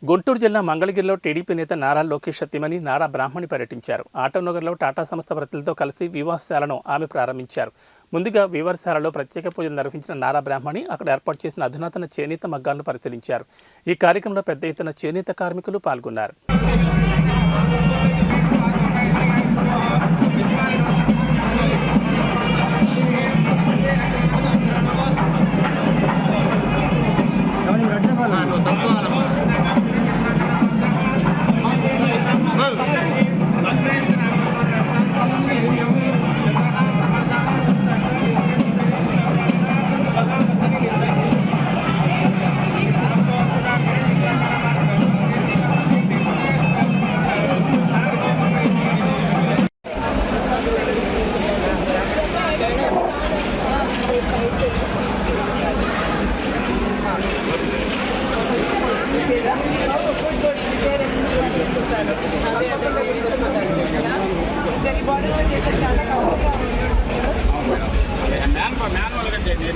గుంటూరు జిల్లా మంగళగిరిలో టీడీపీ నేత నారా లోకేష్ సతీమణి నారా బ్రాహ్మణి పర్యటించారు. ఆటోనగర్లో టాటా సంస్థ ప్రతినిధులతో కలిసి వివాహశాలను ఆమె ప్రారంభించారు. ముందుగా వివాహశాలలో ప్రత్యేక పూజలు నిర్వహించిన నారా బ్రాహ్మణి అక్కడ ఏర్పాటు చేసిన అధునాతన చేనేత మగ్గాలను పరిశీలించారు. ఈ కార్యక్రమంలో పెద్ద ఎత్తున చేనేత కార్మికులు పాల్గొన్నారు. మాన్యువల్గా చేయండి.